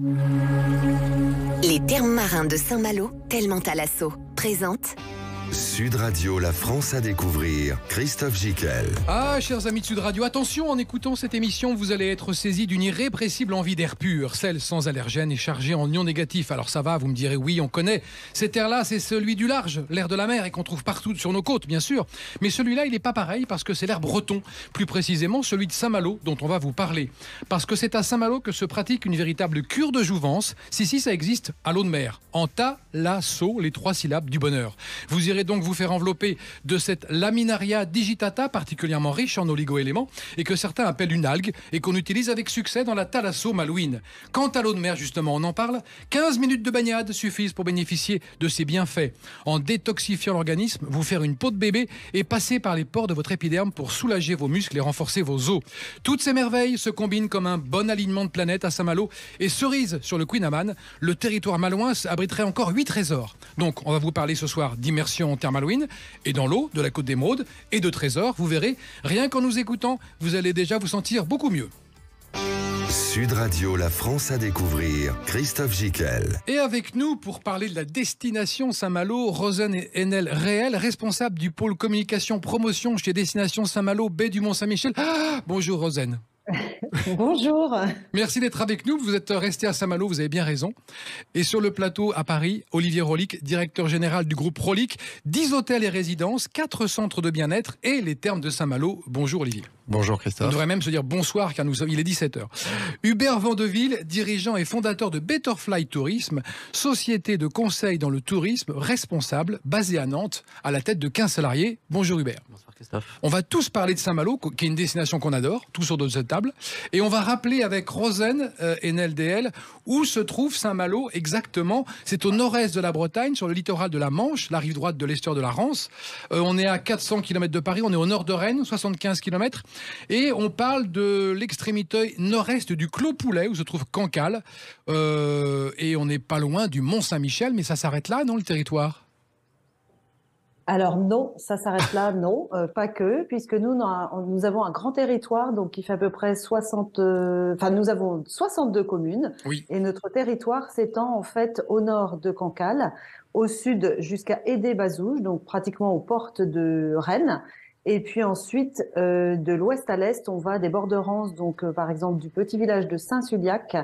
Les termes marins de Saint-Malo, tellement à l'assaut, présente Sud Radio, la France à découvrir, Christophe Gicquel. Ah, chers amis de Sud Radio, attention, en écoutant cette émission, vous allez être saisis d'une irrépressible envie d'air pur, celle sans allergènes et chargée en ions négatifs. Alors ça va, vous me direz, oui, on connaît. Cet air-là, c'est celui du large, l'air de la mer, et qu'on trouve partout sur nos côtes, bien sûr. Mais celui-là, il n'est pas pareil parce que c'est l'air breton, plus précisément celui de Saint-Malo, dont on va vous parler. Parce que c'est à Saint-Malo que se pratique une véritable cure de jouvence. Si, ça existe à l'eau de mer. En thalasso, les 3 syllabes du bonheur. Vous irez donc vous faire envelopper de cette laminaria digitata particulièrement riche en oligo-éléments et que certains appellent une algue et qu'on utilise avec succès dans la thalasso malouine. Quant à l'eau de mer, justement, on en parle, 15 minutes de baignade suffisent pour bénéficier de ses bienfaits. En détoxifiant l'organisme, vous faire une peau de bébé et passer par les pores de votre épiderme pour soulager vos muscles et renforcer vos os. Toutes ces merveilles se combinent comme un bon alignement de planètes à Saint-Malo et cerise sur le Queen Amman, le territoire malouin abriterait encore 8 trésors. Donc, on va vous parler ce soir d'immersion en terre malouine et dans l'eau de la Côte d'Émeraude et de trésors. Vous verrez, rien qu'en nous écoutant, vous allez déjà vous sentir beaucoup mieux. Sud Radio, la France à découvrir, Christophe Gicquel. Et avec nous, pour parler de la destination Saint-Malo, Rosen Enel Réel, responsable du pôle communication promotion chez Destination Saint-Malo, baie du Mont-Saint-Michel. Bonjour Rosen. Bonjour. Merci d'être avec nous. Vous êtes resté à Saint-Malo, vous avez bien raison. Et sur le plateau à Paris, Olivier Rolic, directeur général du groupe Rolic, 10 hôtels et résidences, 4 centres de bien-être et les thermes de Saint-Malo. Bonjour Olivier. Bonjour Christophe. On devrait même se dire bonsoir car il est 17h. Hubert Vandeville, dirigeant et fondateur de Betterfly Tourisme, société de conseil dans le tourisme responsable, basée à Nantes, à la tête de 15 salariés. Bonjour Hubert. Bonsoir Christophe. On va tous parler de Saint-Malo, qui est une destination qu'on adore, tous sur de cette table. Et on va rappeler avec Rosen Enel DL où se trouve Saint-Malo exactement. C'est au nord-est de la Bretagne, sur le littoral de la Manche, la rive droite de l'estuaire de la Rance. On est à 400 km de Paris, on est au nord de Rennes, 75 km. Et on parle de l'extrémité nord-est du Clos Poulet, où se trouve Cancale. Et on n'est pas loin du Mont-Saint-Michel, mais ça s'arrête là, non, le territoire ? Alors non, ça s'arrête là, non, pas que, puisque nous avons un grand territoire, donc qui fait à peu près 60... nous avons 62 communes, oui. Et notre territoire s'étend en fait au nord de Cancale, au sud jusqu'à Édé-Bazouges, donc pratiquement aux portes de Rennes. Et puis ensuite, de l'ouest à l'est, on va des bords de Rance, donc par exemple du petit village de Saint-Suliac,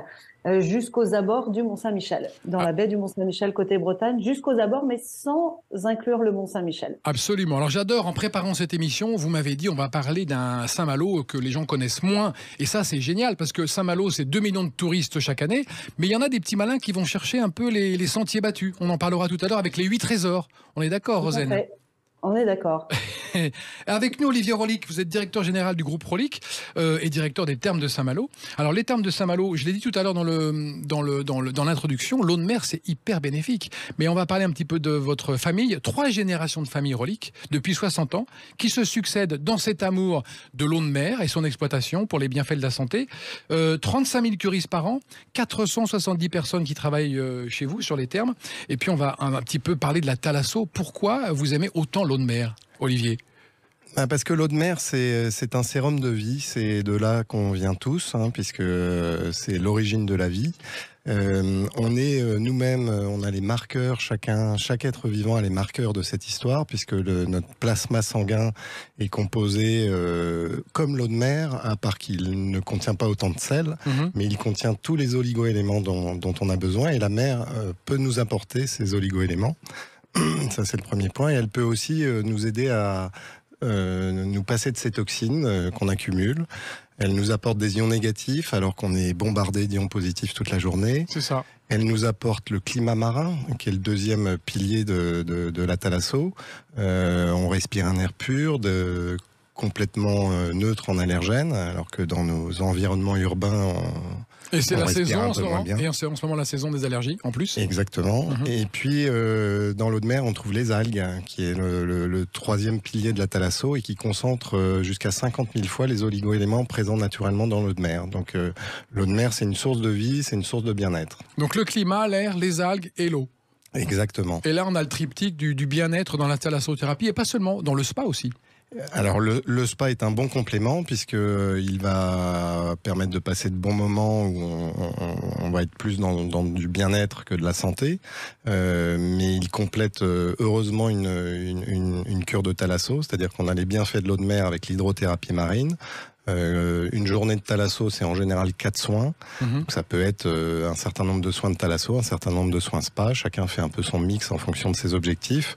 jusqu'aux abords du Mont-Saint-Michel, dans la baie du Mont-Saint-Michel côté Bretagne, jusqu'aux abords, mais sans inclure le Mont-Saint-Michel. Absolument. Alors j'adore, en préparant cette émission, vous m'avez dit on va parler d'un Saint-Malo que les gens connaissent moins. Et ça, c'est génial, parce que Saint-Malo, c'est 2 millions de touristes chaque année. Mais il y en a des petits malins qui vont chercher un peu les sentiers battus. On en parlera tout à l'heure avec les 8 trésors. On est d'accord, Rosen ? On est d'accord. Avec nous, Olivier Rolic, vous êtes directeur général du groupe Rolic et directeur des thermes de Saint-Malo. Alors, les thermes de Saint-Malo, je l'ai dit tout à l'heure dans l'introduction, l'eau de mer, c'est hyper bénéfique. Mais on va parler un petit peu de votre famille. 3 générations de famille Rolic, depuis 60 ans, qui se succèdent dans cet amour de l'eau de mer et son exploitation pour les bienfaits de la santé. 35 000 curistes par an, 470 personnes qui travaillent chez vous sur les thermes. Et puis, on va un petit peu parler de la thalasso. Pourquoi vous aimez autant l'eau de mer, Olivier ? Parce que l'eau de mer, c'est un sérum de vie. C'est de là qu'on vient tous, puisque c'est l'origine de la vie. On est nous-mêmes, on a les marqueurs, chaque être vivant a les marqueurs de cette histoire, puisque notre plasma sanguin est composé comme l'eau de mer, à part qu'il ne contient pas autant de sel, mais il contient tous les oligo-éléments dont on a besoin, et la mer peut nous apporter ces oligo-éléments. Ça, c'est le premier point. Et elle peut aussi nous aider à nous passer de ces toxines qu'on accumule. Elle nous apporte des ions négatifs alors qu'on est bombardé d'ions positifs toute la journée. C'est ça. Elle nous apporte le climat marin, qui est le deuxième pilier de la thalasso. On respire un air pur, complètement neutre en allergènes, alors que dans nos environnements urbains, et c'est la saison en ce moment. Bien. Et c'est en ce moment la saison des allergies, en plus. Exactement. Et puis, dans l'eau de mer, on trouve les algues, qui est le troisième pilier de la thalasso et qui concentre jusqu'à 50 000 fois les oligo-éléments présents naturellement dans l'eau de mer. Donc, l'eau de mer, c'est une source de vie, c'est une source de bien-être. Donc, le climat, l'air, les algues et l'eau. Exactement. Et là, on a le triptyque du bien-être dans la thalassothérapie et pas seulement, dans le spa aussi. Alors le spa est un bon complément puisqu'il va permettre de passer de bons moments où on va être plus dans du bien-être que de la santé, mais il complète heureusement une cure de thalasso, c'est-à-dire qu'on a les bienfaits de l'eau de mer avec l'hydrothérapie marine. Une journée de thalasso, c'est en général 4 soins. Donc ça peut être un certain nombre de soins de thalasso, un certain nombre de soins spa. Chacun fait un peu son mix en fonction de ses objectifs.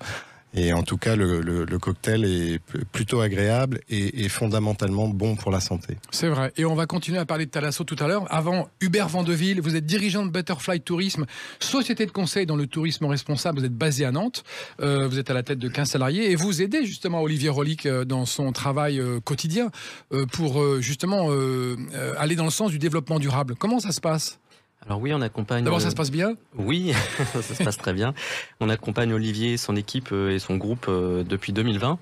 Et en tout cas, le cocktail est plutôt agréable et fondamentalement bon pour la santé. C'est vrai. Et on va continuer à parler de thalasso tout à l'heure. Avant, Hubert Vandeville, vous êtes dirigeant de Butterfly Tourisme, société de conseil dans le tourisme responsable. Vous êtes basé à Nantes. Vous êtes à la tête de 15 salariés et vous aidez justement Olivier Rolik dans son travail quotidien pour justement aller dans le sens du développement durable. Comment ça se passe ? Alors oui, on accompagne... D'abord, ça se passe bien ? Oui, ça se passe très bien. On accompagne Olivier, son équipe et son groupe depuis 2020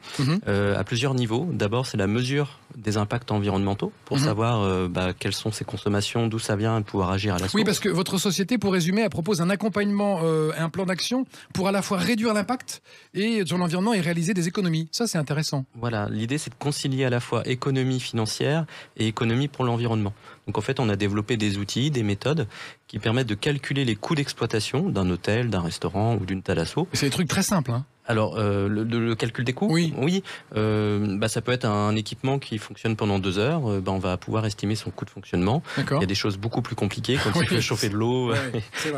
à plusieurs niveaux. D'abord, c'est la mesure des impacts environnementaux pour savoir quelles sont ses consommations, d'où ça vient, et pouvoir agir à la source. Oui, parce que votre société, pour résumer, elle propose un accompagnement, un plan d'action pour à la fois réduire l'impact et sur l'environnement et réaliser des économies. Ça, c'est intéressant. Voilà, l'idée, c'est de concilier à la fois économie financière et économie pour l'environnement. Donc en fait, on a développé des outils, des méthodes qui permettent de calculer les coûts d'exploitation d'un hôtel, d'un restaurant ou d'une thalasso. C'est des trucs très simples, hein. Alors, le calcul des coûts, oui. Ça peut être un équipement qui fonctionne pendant 2 heures. On va pouvoir estimer son coût de fonctionnement. Il y a des choses beaucoup plus compliquées, comme chauffer de l'eau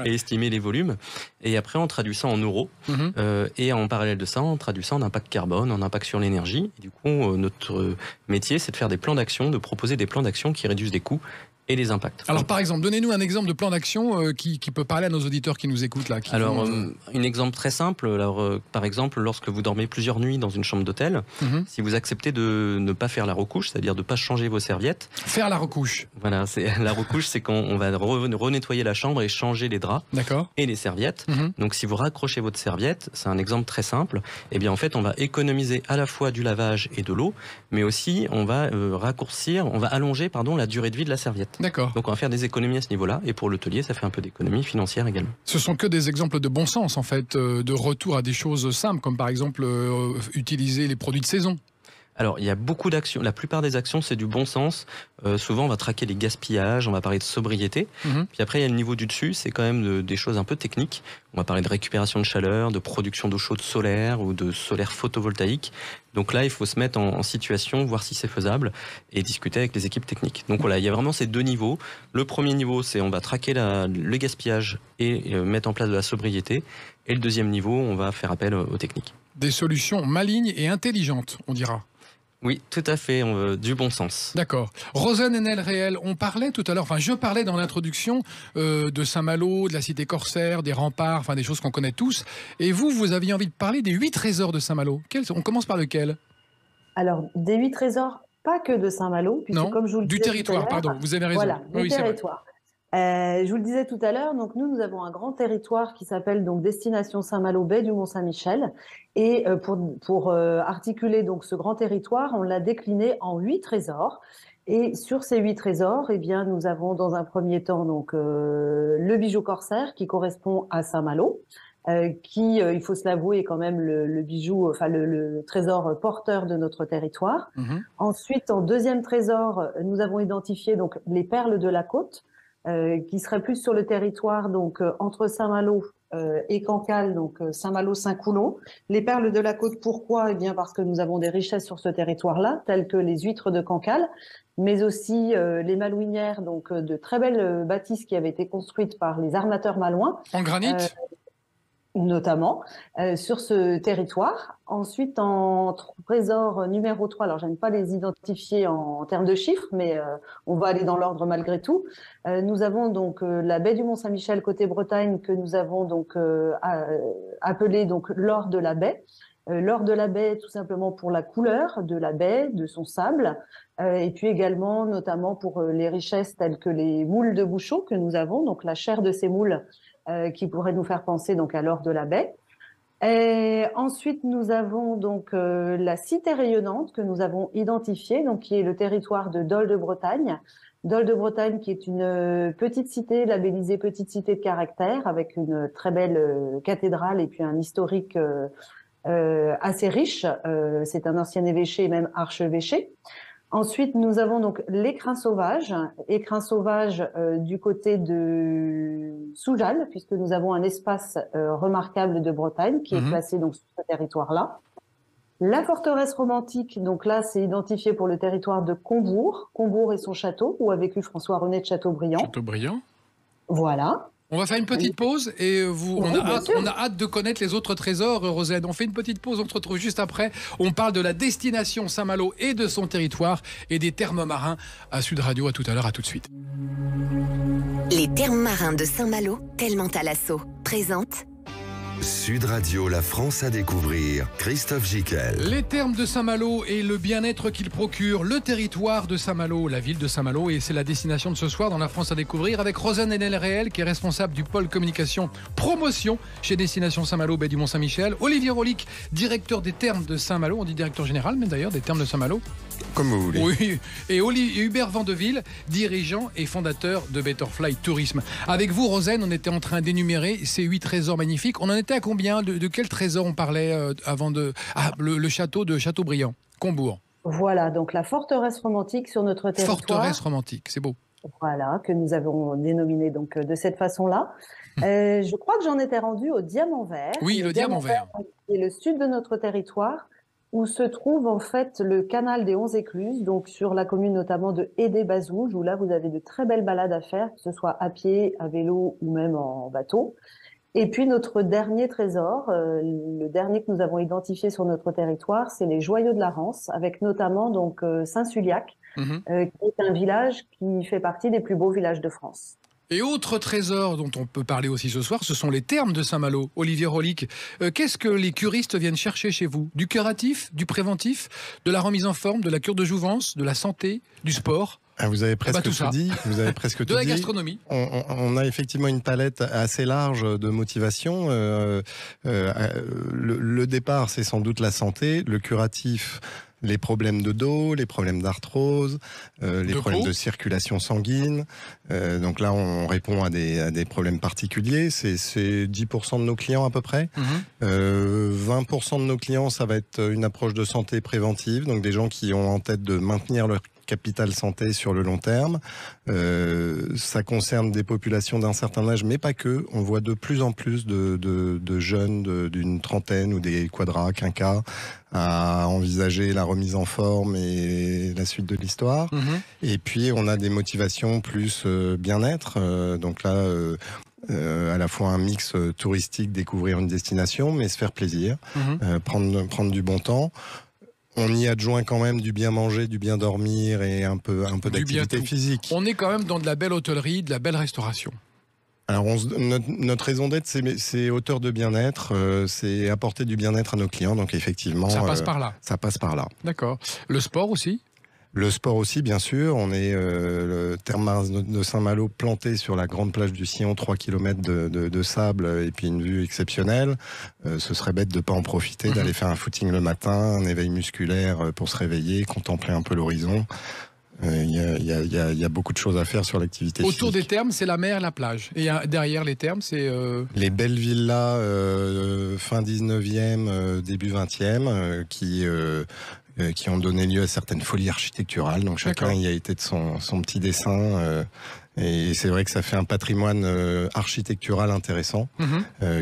et estimer les volumes. Et après, on traduit ça en euros. Et en parallèle de ça, on traduit ça en impact carbone, en impact sur l'énergie. Et du coup, notre métier, c'est de faire des plans d'action, de proposer des plans d'action qui réduisent des coûts et les impacts. Alors par exemple, donnez-nous un exemple de plan d'action qui peut parler à nos auditeurs qui nous écoutent là. Alors, un exemple très simple. Alors, par exemple, lorsque vous dormez plusieurs nuits dans une chambre d'hôtel, si vous acceptez de ne pas faire la recouche, c'est-à-dire de ne pas changer vos serviettes. Faire la recouche. Voilà, la recouche, c'est quand on va renettoyer la chambre et changer les draps et les serviettes. Donc si vous raccrochez votre serviette, c'est un exemple très simple, et bien en fait on va économiser à la fois du lavage et de l'eau, mais aussi on va allonger la durée de vie de la serviette. D'accord. Donc on va faire des économies à ce niveau-là, et pour l'hôtelier, ça fait un peu d'économie financière également. Ce sont que des exemples de bon sens, en fait, de retour à des choses simples, comme par exemple utiliser les produits de saison. Alors, il y a beaucoup d'actions. La plupart des actions, c'est du bon sens. Souvent, on va traquer les gaspillages, on va parler de sobriété. Puis après, il y a le niveau du dessus, c'est quand même des choses un peu techniques. On va parler de récupération de chaleur, de production d'eau chaude solaire ou de solaire photovoltaïque. Donc là, il faut se mettre en situation, voir si c'est faisable et discuter avec les équipes techniques. Donc voilà, il y a vraiment ces 2 niveaux. Le premier niveau, c'est on va traquer le gaspillage et mettre en place de la sobriété. Et le deuxième niveau, on va faire appel aux techniques. Des solutions malignes et intelligentes, on dira. Oui, tout à fait, du bon sens. D'accord. Rosen Enel Réel, on parlait tout à l'heure, je parlais dans l'introduction de Saint-Malo, de la cité corsaire, des remparts, des choses qu'on connaît tous. Et vous aviez envie de parler des 8 trésors de Saint-Malo. On commence par lequel ? Alors, des 8 trésors, pas que de Saint-Malo, puisque comme je vous le disais du territoire, pardon, vous avez raison. Voilà, du territoire. Je vous le disais tout à l'heure, donc nous avons un grand territoire qui s'appelle donc Destination Saint-Malo Baie du Mont-Saint-Michel, et pour articuler donc ce grand territoire, on l'a décliné en 8 trésors. Et sur ces 8 trésors, bien nous avons dans un premier temps donc le bijou corsaire qui correspond à Saint-Malo, qui, il faut se l'avouer, est quand même le bijou, le trésor porteur de notre territoire. Ensuite, en deuxième trésor, nous avons identifié donc les perles de la côte, qui serait plus sur le territoire donc entre Saint-Malo et Cancale, donc Saint-Malo-Saint-Coulon. Les perles de la côte, pourquoi ? Bien parce que nous avons des richesses sur ce territoire-là, telles que les huîtres de Cancale, mais aussi les malouinières, donc de très belles bâtisses qui avaient été construites par les armateurs malouins. En granit notamment, sur ce territoire. Ensuite, en trésor numéro 3, alors j'aime pas les identifier en termes de chiffres, mais on va aller dans l'ordre malgré tout. Nous avons donc la baie du Mont-Saint-Michel côté Bretagne, que nous avons donc appelée donc l'or de la baie. L'or de la baie, tout simplement pour la couleur de la baie, de son sable, et puis également notamment pour les richesses telles que les moules de bouchon que nous avons, donc la chair de ces moules qui pourrait nous faire penser donc à l'or de la baie. Et ensuite, nous avons donc la cité rayonnante que nous avons identifiée, donc qui est le territoire de Dol de Bretagne. Dol de Bretagne, qui est une petite cité labellisée petite cité de caractère, avec une très belle cathédrale et puis un historique assez riche. C'est un ancien évêché, même archevêché. Ensuite, nous avons donc l'écrin sauvage du côté de Soujal, puisque nous avons un espace remarquable de Bretagne qui est placé donc sur ce territoire-là. La forteresse romantique, donc là, c'est identifié pour le territoire de Combourg et son château, où a vécu François-René de Chateaubriand. Chateaubriand. Voilà. On va faire une petite pause et on a hâte de connaître les autres trésors, Rosane. On fait une petite pause, on se retrouve juste après. On parle de la destination Saint-Malo et de son territoire et des thermes marins à Sud Radio. À tout à l'heure, à tout de suite. Les thermes marins de Saint-Malo, tellement à l'assaut, présente Sud Radio, la France à découvrir. Christophe Gicquel. Les thermes de Saint-Malo et le bien-être qu'ils procurent, le territoire de Saint-Malo, la ville de Saint-Malo, et c'est la destination de ce soir dans la France à découvrir avec Rosane Henel-Réel, qui est responsable du pôle communication promotion chez Destination Saint-Malo, baie du Mont-Saint-Michel. Olivier Rolic, directeur des thermes de Saint-Malo, on dit directeur général, mais d'ailleurs des thermes de Saint-Malo. Comme vous voulez. Oui, et Hubert Vandeville, dirigeant et fondateur de Betterfly Tourisme. Avec vous, Rosane, on était en train d'énumérer ces 8 trésors magnifiques. On en était à combien? De quel trésor on parlait avant de... Ah, le château de Chateaubriand, Combourg. Voilà, donc la forteresse romantique sur notre territoire. Forteresse romantique, c'est beau. Voilà, que nous avons dénominé donc de cette façon-là. Je crois que j'en étais rendue au Diamant Vert. Oui, le Diamant Vert. Qui est le sud de notre territoire, où se trouve en fait le canal des 11 écluses, donc sur la commune notamment de Édé-Bazouges, où là vous avez de très belles balades à faire, que ce soit à pied, à vélo ou même en bateau. Et puis notre dernier trésor, le dernier que nous avons identifié sur notre territoire, c'est les Joyaux de la Rance, avec notamment donc Saint-Suliac, qui est un village qui fait partie des plus beaux villages de France. Et autre trésor dont on peut parler aussi ce soir, ce sont les thermes de Saint-Malo. Olivier Rolic, qu'est-ce que les curistes viennent chercher chez vous? Du curatif, du préventif, de la remise en forme, de la cure de jouvence, de la santé, du sport? Vous avez presque tout dit. Vous avez presque tout dit. De la gastronomie. On a effectivement une palette assez large de motivations. Le départ, c'est sans doute la santé. Le curatif, les problèmes de dos, les problèmes d'arthrose, les problèmes de circulation sanguine. Donc là, on répond à des problèmes particuliers. C'est 10% de nos clients à peu près. 20% de nos clients, ça va être une approche de santé préventive. Donc des gens qui ont en tête de maintenir leur capital santé sur le long terme. Ça concerne des populations d'un certain âge, mais pas que. On voit de plus en plus de jeunes d'une trentaine ou des quadras, quinquas, à envisager la remise en forme et la suite de l'histoire. Et puis, on a des motivations plus bien-être. Donc là... à la fois un mix touristique, découvrir une destination, mais se faire plaisir, prendre du bon temps. On y adjoint quand même du bien manger, du bien dormir et un peu d'activité physique. On est quand même dans de la belle hôtellerie, de la belle restauration. Alors notre raison d'être, c'est hauteur de bien-être, c'est apporter du bien-être à nos clients. Donc effectivement, ça passe par là. Ça passe par là. D'accord. Le sport aussi? Le sport aussi, bien sûr. On est le terme marin de Saint-Malo planté sur la grande plage du Sillon, 3 km de sable et puis une vue exceptionnelle. Ce serait bête de ne pas en profiter, d'aller faire un footing le matin, un éveil musculaire pour se réveiller, contempler un peu l'horizon. Il y a beaucoup de choses à faire sur l'activité physique. Autour des thermes, c'est la mer et la plage. Et derrière les thermes, c'est... Les belles villas fin 19e, début 20e, qui ont donné lieu à certaines folies architecturales. Donc chacun y a été de son petit dessin. Et c'est vrai que ça fait un patrimoine architectural intéressant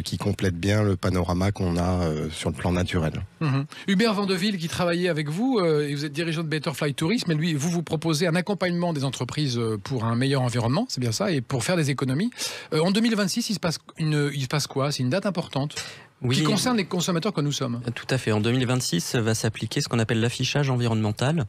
qui complète bien le panorama qu'on a sur le plan naturel. Hubert Vandeville, qui travaillait avec vous, et vous êtes dirigeant de Betterfly Tourisme, et lui, vous proposez un accompagnement des entreprises pour un meilleur environnement, c'est bien ça, et pour faire des économies. En 2026, il se passe quoi? C'est une date importante qui concerne les consommateurs que nous sommes. Tout à fait. En 2026, va s'appliquer ce qu'on appelle l'affichage environnemental.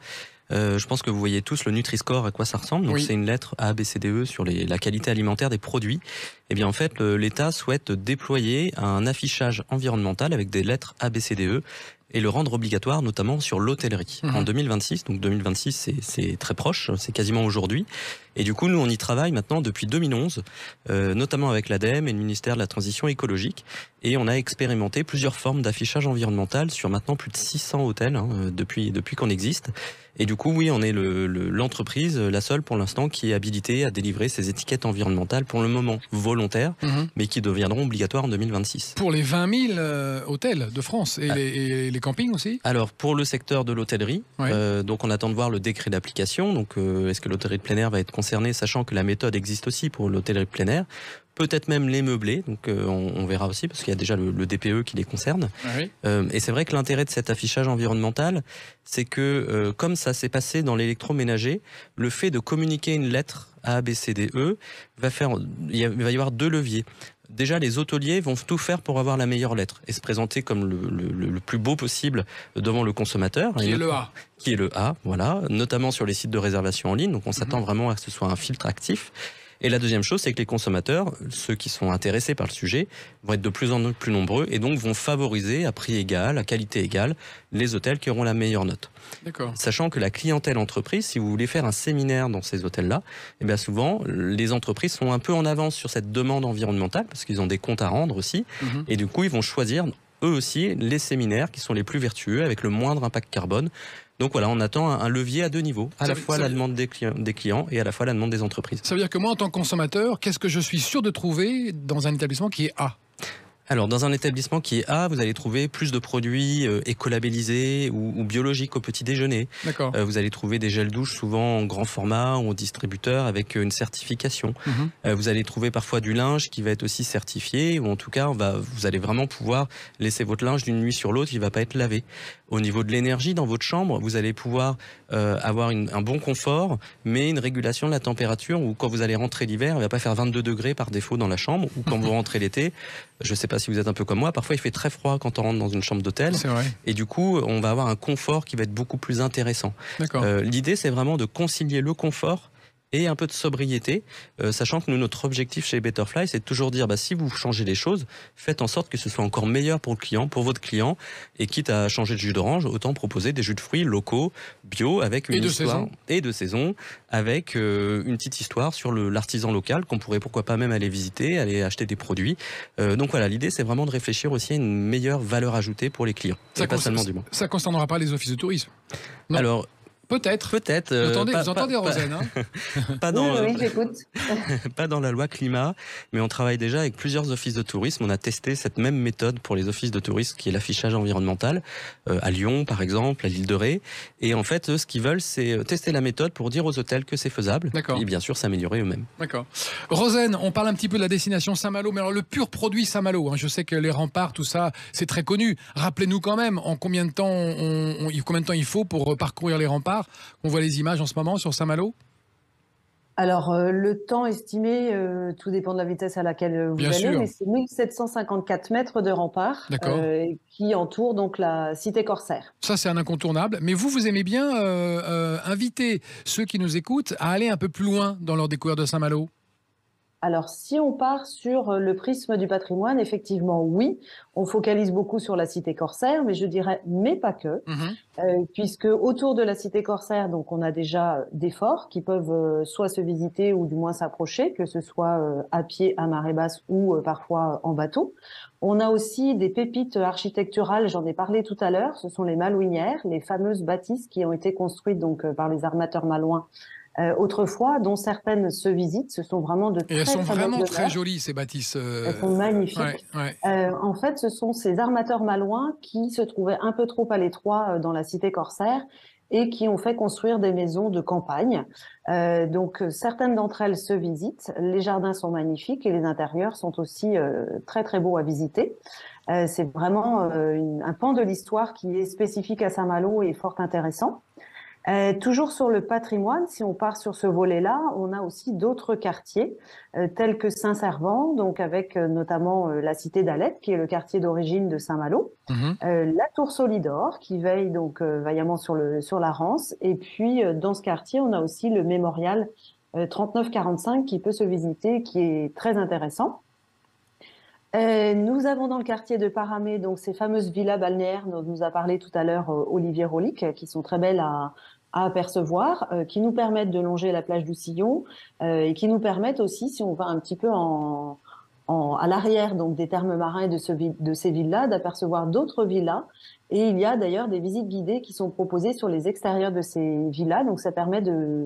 Je pense que vous voyez tous le Nutri-Score, à quoi ça ressemble. Donc c'est une lettre A, B, C, D, E sur la qualité alimentaire des produits. Et bien en fait, l'État souhaite déployer un affichage environnemental avec des lettres A, B, C, D, E et le rendre obligatoire, notamment sur l'hôtellerie. En 2026, donc 2026 c'est très proche, c'est quasiment aujourd'hui. Et du coup, nous, on y travaille maintenant depuis 2011, notamment avec l'ADEME et le ministère de la Transition écologique. Et on a expérimenté plusieurs formes d'affichage environnemental sur maintenant plus de 600 hôtels depuis qu'on existe. Et du coup, oui, on est l'entreprise, la seule pour l'instant, qui est habilitée à délivrer ces étiquettes environnementales, pour le moment volontaires, mais qui deviendront obligatoires en 2026. Pour les 20 000 hôtels de France et les campings aussi? Alors, pour le secteur de l'hôtellerie, donc on attend de voir le décret d'application. Donc, est-ce que l'hôtellerie de plein air va être concernée, sachant que la méthode existe aussi pour l'hôtellerie de plein air? Peut-être même les meublés, donc on verra aussi, parce qu'il y a déjà le DPE qui les concerne. Et c'est vrai que l'intérêt de cet affichage environnemental, c'est que comme ça s'est passé dans l'électroménager, le fait de communiquer une lettre A, B, C, D, E il va y avoir 2 leviers. Déjà, les hôteliers vont tout faire pour avoir la meilleure lettre et se présenter comme le plus beau possible devant le consommateur. Qui est le A. Qui est le A, voilà, notamment sur les sites de réservation en ligne. Donc on s'attend vraiment à ce que ce soit un filtre actif. Et la deuxième chose, c'est que les consommateurs, ceux qui sont intéressés par le sujet, vont être de plus en plus nombreux et donc vont favoriser à prix égal, à qualité égale, les hôtels qui auront la meilleure note. D'accord. Sachant que la clientèle entreprise, si vous voulez faire un séminaire dans ces hôtels-là, eh bien souvent, les entreprises sont un peu en avance sur cette demande environnementale parce qu'ils ont des comptes à rendre aussi. Et du coup, ils vont choisir eux aussi les séminaires qui sont les plus vertueux avec le moindre impact carbone. Donc voilà, on attend un levier à 2 niveaux, à la fois la demande des clients et à la fois la demande des entreprises. Ça veut dire que moi, en tant que consommateur, qu'est-ce que je suis sûr de trouver dans un établissement qui est A? Alors, dans un établissement qui est A, vous allez trouver plus de produits écolabellisés ou biologiques au petit déjeuner. D'accord. Vous allez trouver des gels douche souvent en grand format ou au distributeur avec une certification. Vous allez trouver parfois du linge qui va être aussi certifié, ou en tout cas, vous allez vraiment pouvoir laisser votre linge d'une nuit sur l'autre, il ne va pas être lavé. Au niveau de l'énergie dans votre chambre, vous allez pouvoir avoir un bon confort, mais une régulation de la température où quand vous allez rentrer l'hiver, il ne va pas faire 22 degrés par défaut dans la chambre, ou quand vous rentrez l'été, je ne sais pas si vous êtes un peu comme moi, parfois il fait très froid quand on rentre dans une chambre d'hôtel. C'est vrai. Et du coup, on va avoir un confort qui va être beaucoup plus intéressant. D'accord. L'idée, c'est vraiment de concilier le confort et un peu de sobriété, sachant que nous, notre objectif chez Betterfly, c'est de toujours dire, si vous changez les choses, faites en sorte que ce soit encore meilleur pour le client, pour votre client, et quitte à changer de jus d'orange, autant proposer des jus de fruits locaux, bio, avec une histoire et de saison, avec une petite histoire sur l'artisan local qu'on pourrait pourquoi pas même aller visiter, aller acheter des produits. Donc voilà, l'idée, c'est vraiment de réfléchir aussi à une meilleure valeur ajoutée pour les clients, et pas seulement du bon. Ça ne concernera pas les offices de tourisme? Non. Alors, Peut-être. Vous entendez, Rosen, pas dans, oui, j'écoute. Pas dans la loi climat, mais on travaille déjà avec plusieurs offices de tourisme. On a testé cette même méthode pour les offices de tourisme, qui est l'affichage environnemental, à Lyon, par exemple, à l'île de Ré. Et en fait, eux, ce qu'ils veulent, c'est tester la méthode pour dire aux hôtels que c'est faisable. D'accord. Et bien sûr, s'améliorer eux-mêmes. D'accord. Rosen, on parle un petit peu de la destination Saint-Malo, mais alors le pur produit Saint-Malo, je sais que les remparts, tout ça, c'est très connu. Rappelez-nous quand même, en combien de temps il faut pour parcourir les remparts? On voit les images en ce moment sur Saint-Malo? Alors, le temps estimé, tout dépend de la vitesse à laquelle vous allez, mais c'est 1754 mètres de rempart qui entourent donc la cité corsaire. Ça, c'est un incontournable. Mais vous aimez bien inviter ceux qui nous écoutent à aller un peu plus loin dans leur découverte de Saint-Malo? Alors, si on part sur le prisme du patrimoine, effectivement, oui, on focalise beaucoup sur la cité corsaire, mais je dirais, mais pas que, puisque autour de la cité corsaire, donc, on a déjà des forts qui peuvent soit se visiter ou du moins s'approcher, que ce soit à pied, à marée basse ou parfois en bateau. On a aussi des pépites architecturales, j'en ai parlé tout à l'heure, ce sont les malouinières, les fameuses bâtisses qui ont été construites donc par les armateurs malouins autrefois, dont certaines se visitent. Ce sont vraiment de très, et elles sont très vraiment belles très jolies, ces bâtisses. Elles sont magnifiques. En fait, ce sont ces armateurs malouins qui se trouvaient un peu trop à l'étroit dans la cité corsaire et qui ont fait construire des maisons de campagne. Donc, certaines d'entre elles se visitent. Les jardins sont magnifiques et les intérieurs sont aussi très, très beaux à visiter. C'est vraiment un pan de l'histoire qui est spécifique à Saint-Malo et fort intéressant. Toujours sur le patrimoine, si on part sur ce volet-là, on a aussi d'autres quartiers tels que Saint-Servant, donc avec notamment la cité d'Alep, qui est le quartier d'origine de Saint-Malo, la Tour Solidor, qui veille donc vaillamment sur la Rance, et puis dans ce quartier, on a aussi le mémorial 3945 qui peut se visiter, qui est très intéressant. Nous avons dans le quartier de Paramé donc ces fameuses villas balnéaires dont nous a parlé tout à l'heure Olivier Rolic, qui sont très belles à apercevoir, qui nous permettent de longer la plage du Sillon et qui nous permettent aussi, si on va un petit peu à l'arrière donc des thermes marins et de ces villas, d'apercevoir d'autres villas. Et il y a d'ailleurs des visites guidées qui sont proposées sur les extérieurs de ces villas. Donc ça permet de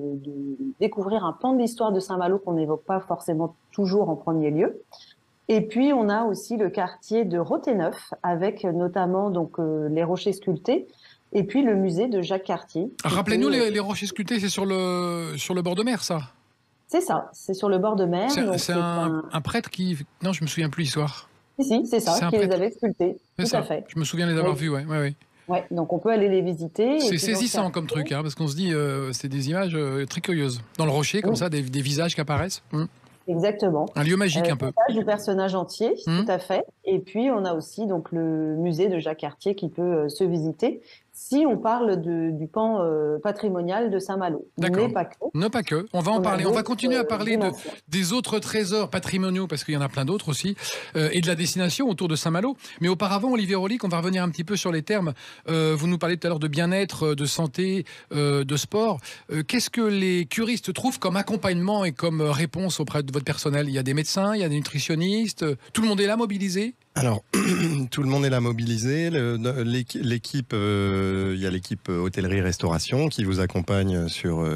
découvrir un pan de l'histoire de Saint-Malo qu'on n'évoque pas forcément toujours en premier lieu. Et puis on a aussi le quartier de Roténeuf avec notamment donc les rochers sculptés. Et puis le musée de Jacques Cartier. Rappelez-nous, les rochers sculptés, c'est sur le bord de mer, ça? C'est ça, c'est sur le bord de mer. C'est un prêtre qui... Non, je me souviens plus l'histoire. Si, c'est ça, qui les avait sculptés, tout à fait. Je me souviens les avoir vus, oui. Ouais, donc on peut aller les visiter. C'est saisissant comme truc, parce qu'on se dit, c'est des images très curieuses. Dans le rocher, comme ça, des visages qui apparaissent. Exactement. Un lieu magique un peu. Du personnage entier, tout à fait. Et puis on a aussi donc le musée de Jacques Cartier qui peut se visiter si on parle du pan patrimonial de Saint-Malo. D'accord. Mais pas que. Non, pas que. On va en parler. On va continuer à parler des autres trésors patrimoniaux, parce qu'il y en a plein d'autres aussi, et de la destination autour de Saint-Malo. Mais auparavant, Olivier Rolik, on va revenir un petit peu sur les termes. Vous nous parlez tout à l'heure de bien-être, de santé, de sport. Qu'est-ce que les curistes trouvent comme accompagnement et comme réponse auprès de votre personnel? Il y a des médecins, il y a des nutritionnistes. Tout le monde est là, mobilisé? Alors, tout le monde est là mobilisé. L'équipe, il y a l'équipe hôtellerie-restauration qui vous accompagne sur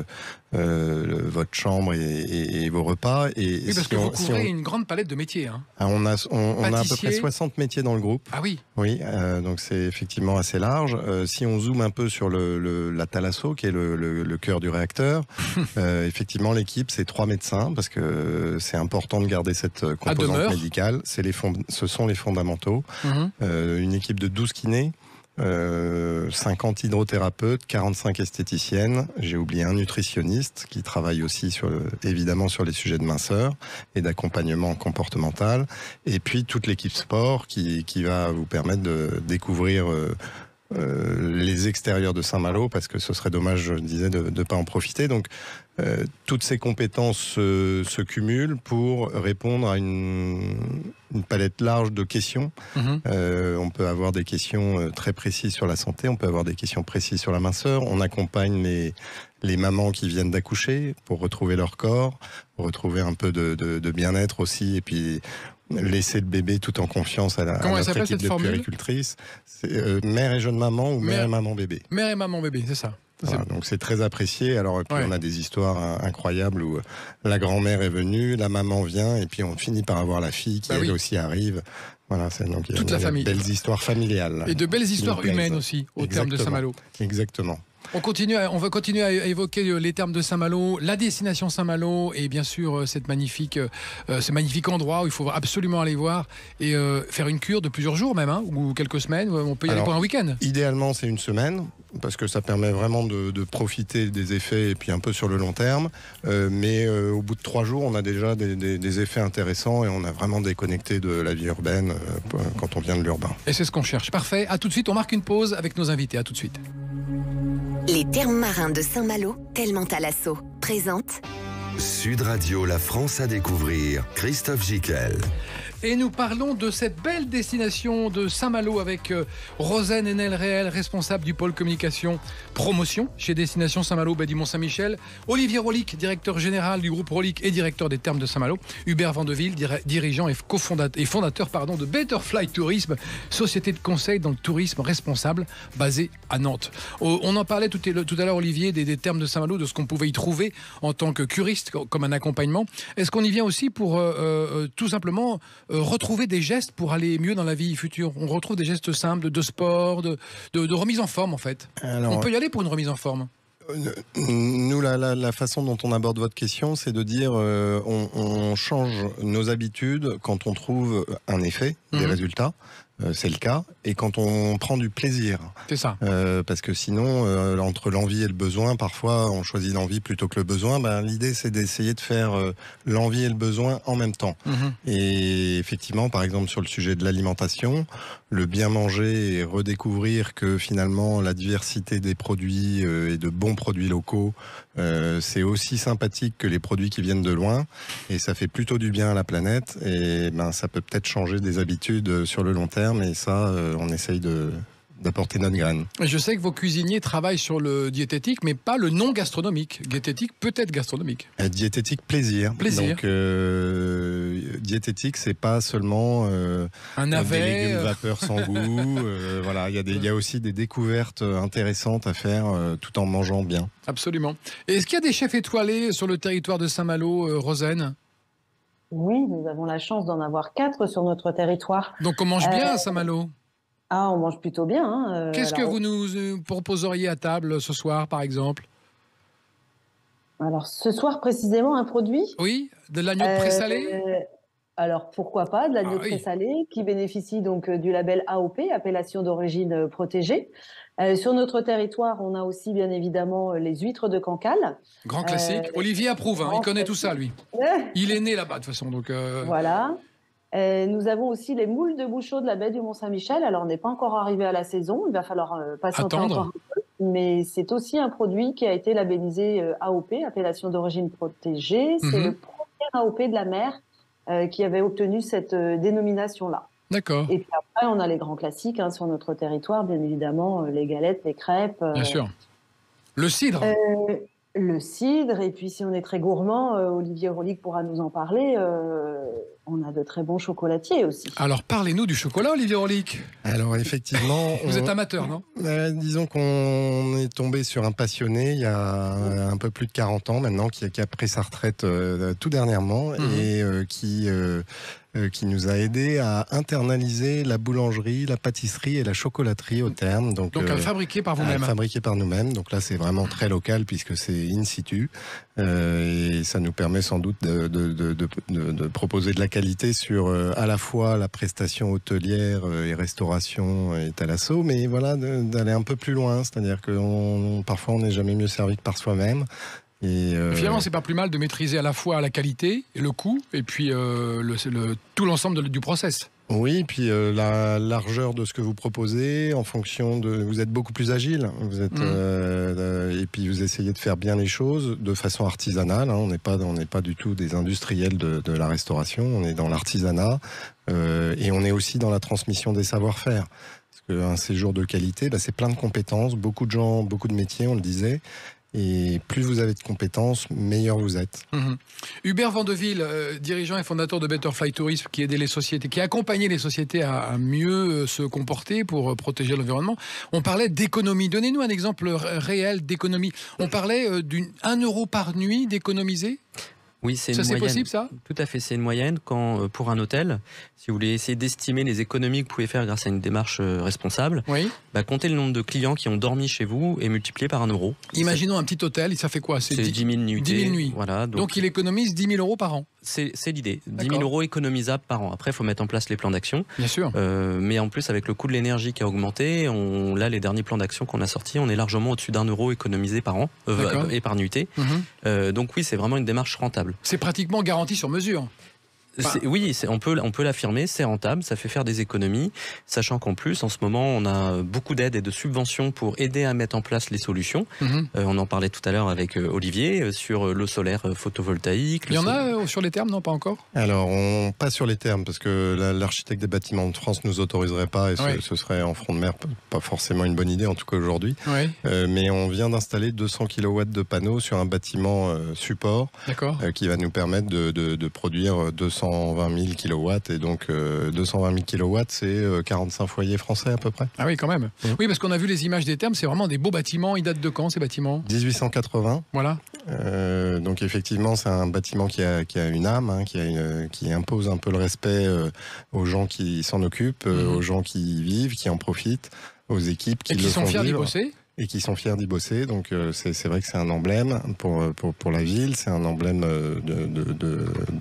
votre chambre et vos repas. Et oui, parce que vous couvrez une grande palette de métiers. On a à peu près 60 métiers dans le groupe. Ah oui. Oui, donc c'est effectivement assez large. Si on zoome un peu sur la Thalasso, qui est le cœur du réacteur, effectivement, l'équipe, c'est 3 médecins, parce que c'est important de garder cette composante médicale. Ce sont les fondamentaux. Une équipe de 12 kinés, 50 hydrothérapeutes, 45 esthéticiennes. J'ai oublié un nutritionniste qui travaille aussi évidemment sur les sujets de minceur et d'accompagnement comportemental. Et puis toute l'équipe sport qui va vous permettre de découvrir les extérieurs de Saint-Malo, parce que ce serait dommage, je disais, de ne pas en profiter. Donc toutes ces compétences se cumulent pour répondre à une palette large de questions. On peut avoir des questions très précises sur la santé, on peut avoir des questions précises sur la minceur. On accompagne les mamans qui viennent d'accoucher pour retrouver leur corps, retrouver un peu de bien-être aussi, et puis laisser le bébé tout en confiance à notre équipe de puéricultrices. C'est mère et jeune maman ou mère et maman bébé. Mère et maman bébé, c'est ça. Voilà, donc c'est très apprécié. Alors puis on a des histoires incroyables où la grand-mère est venue, la maman vient, et puis on finit par avoir la fille qui elle aussi arrive. Voilà, donc toute la famille. De belles histoires familiales. Et de belles histoires humaines aussi, au terme de Saint-Malo. Exactement. On va continuer à évoquer les termes de Saint-Malo, la destination Saint-Malo et bien sûr ce magnifique endroit où il faut absolument aller voir et faire une cure de plusieurs jours même, ou quelques semaines. On peut y aller pour un week-end. Idéalement, c'est une semaine, parce que ça permet vraiment de profiter des effets et puis un peu sur le long terme. Mais au bout de 3 jours, on a déjà des effets intéressants et on a vraiment déconnecté de la vie urbaine quand on vient de l'urbain. Et c'est ce qu'on cherche. Parfait. À tout de suite. On marque une pause avec nos invités. À tout de suite. Les termes marins de Saint-Malo, tellement à l'assaut, présente Sud Radio, la France à découvrir. Christophe Gicquel. Et nous parlons de cette belle destination de Saint-Malo avec Rosen Enel-Réel, responsable du pôle communication promotion chez Destination Saint-Malo, Baie du Mont-Saint-Michel. Olivier Rolik, directeur général du groupe Rolik et directeur des termes de Saint-Malo. Hubert Vandeville, dirigeant et fondateur de Betterfly Tourisme, société de conseil dans le tourisme responsable basée à Nantes. On en parlait tout à l'heure, Olivier, des termes de Saint-Malo, de ce qu'on pouvait y trouver en tant que curiste, comme un accompagnement. Est-ce qu'on y vient aussi pour tout simplement retrouver des gestes pour aller mieux dans la vie future? On retrouve des gestes simples de sport, de remise en forme en fait. Alors, on peut y aller pour une remise en forme. Nous, la façon dont on aborde votre question, c'est de dire on change nos habitudes quand on trouve un effet, des résultats. C'est le cas, et quand on prend du plaisir. C'est ça. Parce que sinon, entre l'envie et le besoin, parfois on choisit l'envie plutôt que le besoin. L'idée, c'est d'essayer de faire l'envie et le besoin en même temps. Et effectivement, par exemple, sur le sujet de l'alimentation, le bien manger et redécouvrir que finalement la diversité des produits et de bons produits locaux, c'est aussi sympathique que les produits qui viennent de loin, et ça fait plutôt du bien à la planète, et ça peut peut-être changer des habitudes sur le long terme, et ça, on essaye d'apporter notre graine. Je sais que vos cuisiniers travaillent sur le diététique, mais pas le non gastronomique. Diététique peut être gastronomique. Diététique plaisir. Plaisir. Donc diététique, c'est pas seulement un navet, des légumes vapeur sans goût. Voilà, il y a aussi des découvertes intéressantes à faire tout en mangeant bien. Absolument. Et est-ce qu'il y a des chefs étoilés sur le territoire de Saint-Malo, Rosen ? Oui, nous avons la chance d'en avoir 4 sur notre territoire. Donc on mange bien à Saint-Malo ? Ah, on mange plutôt bien. Hein. Qu'est-ce que vous nous proposeriez à table ce soir, par exemple ? Alors, ce soir, précisément, un produit ? Oui, de l'agneau présalé ? Alors, pourquoi pas, de l'agneau présalé, qui bénéficie donc du label AOP, appellation d'origine protégée. Sur notre territoire, on a aussi, bien évidemment, les huîtres de Cancale. Grand classique. Olivier approuve, hein, il connaît tout ça, lui. Il est né là-bas, de toute façon. Donc Voilà. Nous avons aussi les moules de Bouchot de la baie du Mont-Saint-Michel. Alors, on n'est pas encore arrivé à la saison. Il va falloir patienter encore un peu. Mais c'est aussi un produit qui a été labellisé AOP, appellation d'origine protégée. C'est le premier AOP de la mer qui avait obtenu cette dénomination-là. D'accord. Et puis après, on a les grands classiques sur notre territoire, bien évidemment, les galettes, les crêpes. Bien sûr. Le cidre. Le cidre, et puis si on est très gourmand, Olivier Rolic pourra nous en parler, on a de très bons chocolatiers aussi. Alors parlez-nous du chocolat, Olivier Rolic. Alors effectivement... Vous êtes amateur, non ? Disons qu'on est tombé sur un passionné il y a un peu plus de 40 ans maintenant, qui a pris sa retraite tout dernièrement et qui nous a aidé à internaliser la boulangerie, la pâtisserie et la chocolaterie au terme. Donc à le fabriquer par vous-même. Fabriquer par nous-mêmes. Donc là, c'est vraiment très local puisque c'est in situ. Et ça nous permet sans doute de proposer de la qualité sur à la fois la prestation hôtelière et restauration et thalasso, mais voilà, d'aller un peu plus loin. C'est-à-dire que parfois, on n'est jamais mieux servi que par soi-même. Et finalement, c'est pas plus mal de maîtriser à la fois la qualité, et le coût, et puis tout l'ensemble du process. Oui, puis la largeur de ce que vous proposez, en fonction de... Vous êtes beaucoup plus agile, vous êtes, et puis vous essayez de faire bien les choses de façon artisanale. On n'est pas du tout des industriels de la restauration, on est dans l'artisanat, et on est aussi dans la transmission des savoir-faire. Parce qu'un séjour de qualité, c'est plein de compétences, beaucoup de gens, beaucoup de métiers, on le disait. Et plus vous avez de compétences, meilleur vous êtes. Hubert Vandeville, dirigeant et fondateur de Better Fly Tourisme, qui aidait les sociétés, qui accompagnait les sociétés à mieux se comporter pour protéger l'environnement. On parlait d'économie. Donnez-nous un exemple réel d'économie. On parlait d'1 euro par nuit d'économiser. Oui, c'est une moyenne. C'est possible, ça ? Tout à fait, c'est une moyenne. Quand, pour un hôtel, si vous voulez essayer d'estimer les économies que vous pouvez faire grâce à une démarche responsable, comptez le nombre de clients qui ont dormi chez vous et multipliez par 1 euro. Imaginons un petit hôtel, ça fait quoi ? C'est 10 000 nuits. 10 000 nuits. Voilà, donc il économise 10 000 euros par an. C'est l'idée. 10 000 euros économisables par an. Après, il faut mettre en place les plans d'action. Bien sûr. Mais en plus, avec le coût de l'énergie qui a augmenté, là, les derniers plans d'action qu'on a sortis, on est largement au-dessus d'1 euro économisé par an et par nuitée. Donc oui, c'est vraiment une démarche rentable. C'est pratiquement garanti sur mesure. Oui, on peut l'affirmer, c'est rentable, ça fait faire des économies, sachant qu'en plus, en ce moment, on a beaucoup d'aides et de subventions pour aider à mettre en place les solutions. On en parlait tout à l'heure avec Olivier sur le solaire photovoltaïque. Il y en a sur les termes, non, pas encore ? Alors, pas sur les termes, parce que l'architecte des bâtiments de France ne nous autoriserait pas, et ce serait en front de mer pas forcément une bonne idée, en tout cas aujourd'hui. Mais on vient d'installer 200 kW de panneaux sur un bâtiment support, qui va nous permettre de produire 220 000 kilowatts, et donc 220 000 kilowatts, c'est 45 foyers français à peu près. Ah oui, quand même. Oui, parce qu'on a vu les images des termes, c'est vraiment des beaux bâtiments. Ils datent de quand, ces bâtiments ? 1880. Voilà. Donc effectivement, c'est un bâtiment qui a une âme, qui impose un peu le respect aux gens qui s'en occupent, aux gens qui y vivent, qui en profitent, aux équipes qui le font vivre. Et qui sont fiers d'y bosser. Et qui sont fiers d'y bosser, donc c'est vrai que c'est un emblème pour la ville, c'est un emblème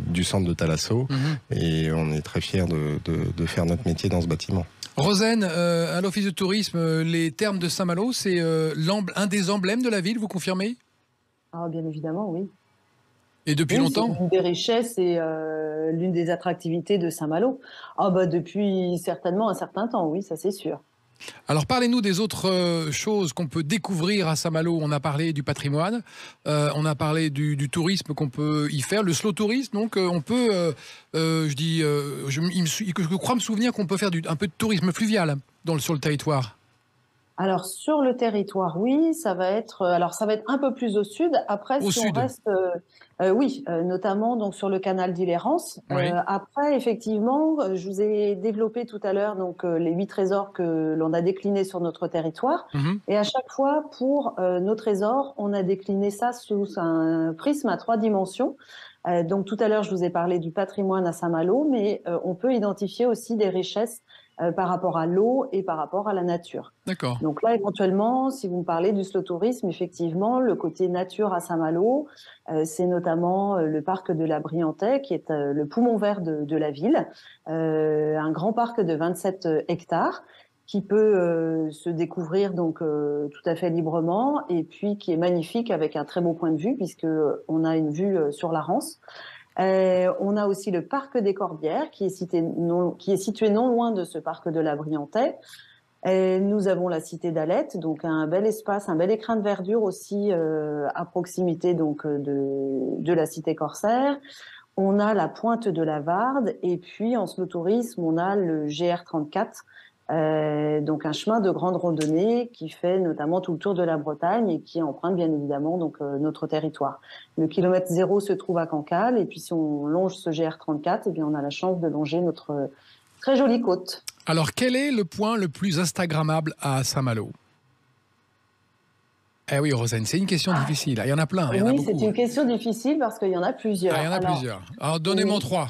du centre de Thalasso, et on est très fiers de faire notre métier dans ce bâtiment. Rosen, à l'Office de tourisme, les termes de Saint-Malo, c'est un des emblèmes de la ville, vous confirmez ? Ah, bien évidemment, oui. Et depuis longtemps ? C'est l'une des richesses et l'une des attractivités de Saint-Malo. Depuis certainement un certain temps, oui, ça c'est sûr. Alors parlez-nous des autres choses qu'on peut découvrir à Saint-Malo. On a parlé du patrimoine, on a parlé du tourisme qu'on peut y faire, le slow tourisme. Donc on peut, je crois me souvenir qu'on peut faire un peu de tourisme fluvial sur le territoire. Alors sur le territoire, oui, ça va être un peu plus au sud. Après, Au si sud. on reste, oui, notamment donc sur le canal d'Illérance. Oui. Après, effectivement, je vous ai développé tout à l'heure donc les 8 trésors que l'on a déclinés sur notre territoire. Mhm. Et à chaque fois, pour nos trésors, on a décliné ça sous un prisme à 3 dimensions. Donc tout à l'heure, je vous ai parlé du patrimoine à Saint-Malo, mais on peut identifier aussi des richesses par rapport à l'eau et par rapport à la nature. D'accord. Donc là, éventuellement, si vous me parlez du slow tourisme, effectivement, le côté nature à Saint-Malo, c'est notamment le parc de la Briantais, qui est le poumon vert de la ville, un grand parc de 27 hectares qui peut se découvrir donc tout à fait librement et puis qui est magnifique avec un très beau point de vue puisque on a une vue sur la Rance. On a aussi le parc des Corbières qui est situé non loin de ce parc de la Briantais. Nous avons la cité d'Alette, donc un bel espace, un bel écrin de verdure aussi à proximité donc de la cité corsaire. On a la pointe de la Varde et puis en slow tourisme, on a le GR34, donc un chemin de grande randonnée qui fait notamment tout le tour de la Bretagne et qui emprunte bien évidemment donc notre territoire. Le kilomètre zéro se trouve à Cancale et puis si on longe ce GR34, eh bien on a la chance de longer notre très jolie côte. Alors, quel est le point le plus instagrammable à Saint-Malo? Eh oui, Rosane, c'est une question difficile. Il y en a plein, il y en a Oui, beaucoup. c'est une question difficile parce qu'il y en a plusieurs. Ah, il y en a plusieurs. Alors, donnez-moi 3.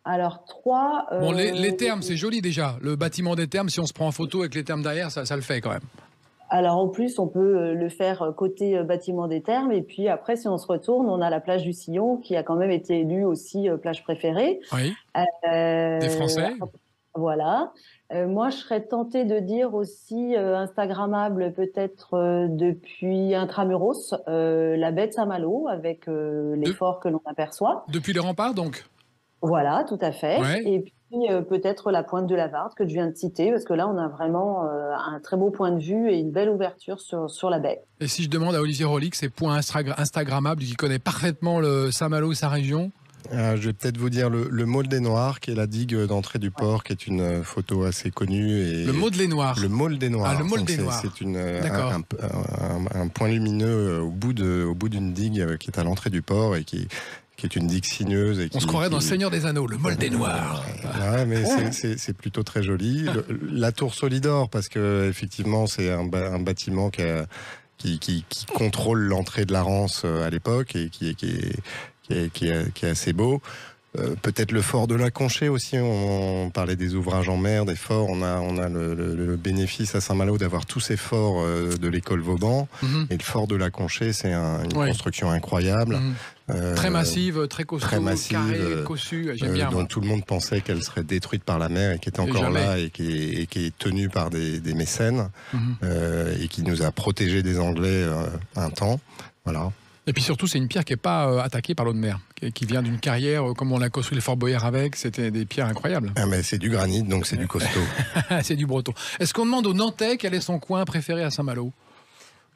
Alors, 3... Bon, les termes, c'est joli déjà. Le bâtiment des termes, si on se prend en photo avec les termes derrière, ça le fait quand même. Alors, en plus, on peut le faire côté bâtiment des termes. Et puis après, si on se retourne, on a la plage du Sillon qui a quand même été élue aussi plage préférée. Oui. Des Français. Voilà. Moi, je serais tentée de dire aussi instagrammable peut-être depuis Intramuros, la baie de Saint-Malo avec les forts que l'on aperçoit. Depuis les remparts, donc? Voilà, tout à fait. Ouais. Et puis peut-être la pointe de la Varde que je viens de citer, parce que là, on a vraiment un très beau point de vue et une belle ouverture sur la baie. Et si je demande à Olivier Rolix, ces points instagrammables, qui connaît parfaitement le Saint-Malo et sa région? Je vais peut-être vous dire le Maule des Noirs, qui est la digue d'entrée du port, qui est une photo assez connue. Et le Maule des Noirs. Le Maule des Noirs. Ah, le Maule des Noirs. C'est un point lumineux au bout d'une digue qui est à l'entrée du port et qui est une digue sinueuse. On se croirait dans le Seigneur des Anneaux, le Maule des Noirs. Ouais, mais c'est plutôt très joli. La tour Solidor, parce que effectivement, c'est un bâtiment qui contrôle l'entrée de la Rance à l'époque et qui est assez beau. Peut-être le fort de la Conchée aussi, on parlait des ouvrages en mer, des forts, on a le bénéfice à Saint-Malo d'avoir tous ces forts de l'école Vauban, et le fort de la Conchée, c'est une construction incroyable. Très massive, très costaud, carré, cossu, j'aime bien. Dont tout le monde pensait qu'elle serait détruite par la mer et qui est encore là et qui est tenue par des mécènes et qui nous a protégés des Anglais un temps. Voilà. Et puis surtout, c'est une pierre qui n'est pas attaquée par l'eau de mer, qui vient d'une carrière, comme on a construit le Fort Boyard avec, c'était des pierres incroyables. Ah mais c'est du granit, donc c'est du costaud. C'est du breton. Est-ce qu'on demande aux Nantais quel est son coin préféré à Saint-Malo?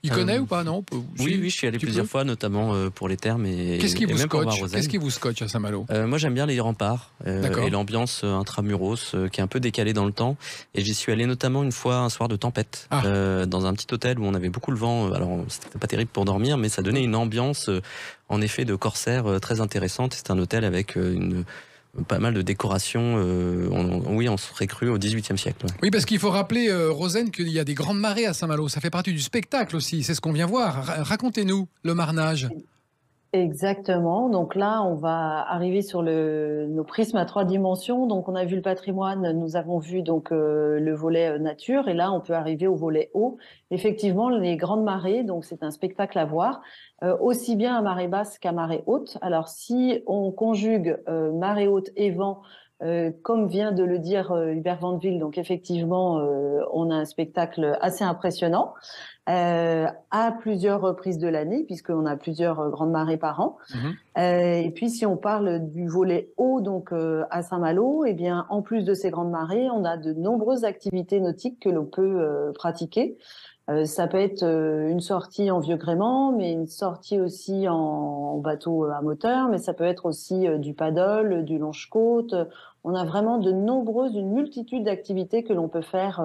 Il connaît ou pas, non? Oui, je suis allé plusieurs fois, notamment pour les termes et Qu'est-ce qui vous même pour scotche? Qu'est-ce qui vous scotche à Saint-Malo? Moi, j'aime bien les remparts et l'ambiance intramuros qui est un peu décalée dans le temps. Et j'y suis allé notamment une fois un soir de tempête dans un petit hôtel où on avait beaucoup le vent. Alors, c'était pas terrible pour dormir, mais ça donnait une ambiance en effet de corsaire très intéressante. C'est un hôtel avec pas mal de décorations. On serait cru au XVIIIe siècle. Oui, parce qu'il faut rappeler, Rosane, qu'il y a des grandes marées à Saint-Malo. Ça fait partie du spectacle aussi. C'est ce qu'on vient voir. Racontez-nous le marnage. Exactement. Donc là, on va arriver sur nos prismes à 3 dimensions. Donc, on a vu le patrimoine, nous avons vu donc le volet nature, et là, on peut arriver au volet eau. Effectivement, les grandes marées, donc c'est un spectacle à voir, aussi bien à marée basse qu'à marée haute. Alors, si on conjugue marée haute et vent, comme vient de le dire Hubert Vandeville, donc effectivement, on a un spectacle assez impressionnant. À plusieurs reprises de l'année, puisqu'on a plusieurs grandes marées par an. Et puis, si on parle du volet eau, donc à Saint-Malo, eh bien, en plus de ces grandes marées, on a de nombreuses activités nautiques que l'on peut pratiquer. Ça peut être une sortie en vieux gréement, mais une sortie aussi en bateau à moteur, mais ça peut être aussi du paddle, du longe-côte. On a vraiment une multitude d'activités que l'on peut faire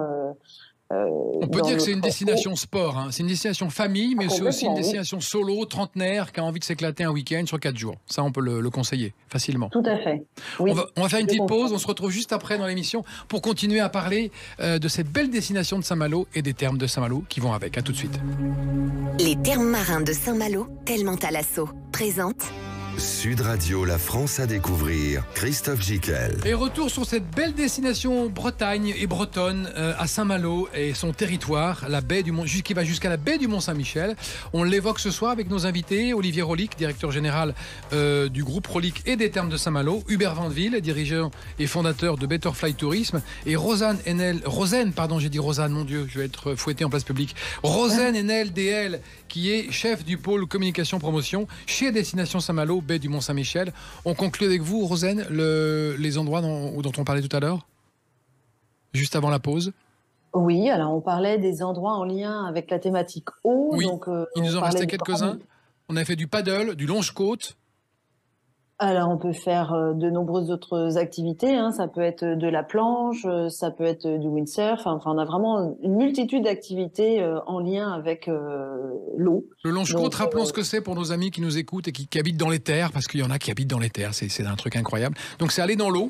On peut dire que c'est une destination sport, hein. C'est une destination famille, mais c'est aussi une destination solo, trentenaire, qui a envie de s'éclater un week-end sur 4 jours. Ça, on peut le conseiller facilement. Tout à fait. Oui. On va faire une petite pause, on se retrouve juste après dans l'émission pour continuer à parler de cette belle destination de Saint-Malo et des thermes de Saint-Malo qui vont avec. À tout de suite. Les thermes marins de Saint-Malo, tellement à l'assaut, présente Sud Radio, la France à découvrir. Christophe Gicquel. Et retour sur cette belle destination Bretagne et bretonne à Saint-Malo et son territoire, la baie du Mont, qui va jusqu'à la baie du Mont-Saint-Michel. On l'évoque ce soir avec nos invités, Olivier Rolic, directeur général du groupe Rolic et des thermes de Saint-Malo, Hubert Vandeville, dirigeant et fondateur de Betterfly Tourisme, et Rosanne, j'ai dit Rosanne, mon Dieu, je vais être fouetté en place publique. Rosanne Enel DL, qui est chef du pôle communication promotion chez Destination Saint-Malo, baie du Mont-Saint-Michel. On conclut avec vous, Rosanne, les endroits dont on parlait tout à l'heure, juste avant la pause. Oui, alors on parlait des endroits en lien avec la thématique eau. Oui, donc, il nous en restait quelques-uns. On a fait du paddle, du longe-côte. Alors, on peut faire de nombreuses autres activités. Hein. Ça peut être de la planche, ça peut être du windsurf. Enfin, on a vraiment une multitude d'activités en lien avec l'eau. Le longe-côte, rappelons ce que c'est pour nos amis qui nous écoutent et qui habitent dans les terres, parce qu'il y en a qui habitent dans les terres. C'est un truc incroyable. Donc, c'est aller dans l'eau.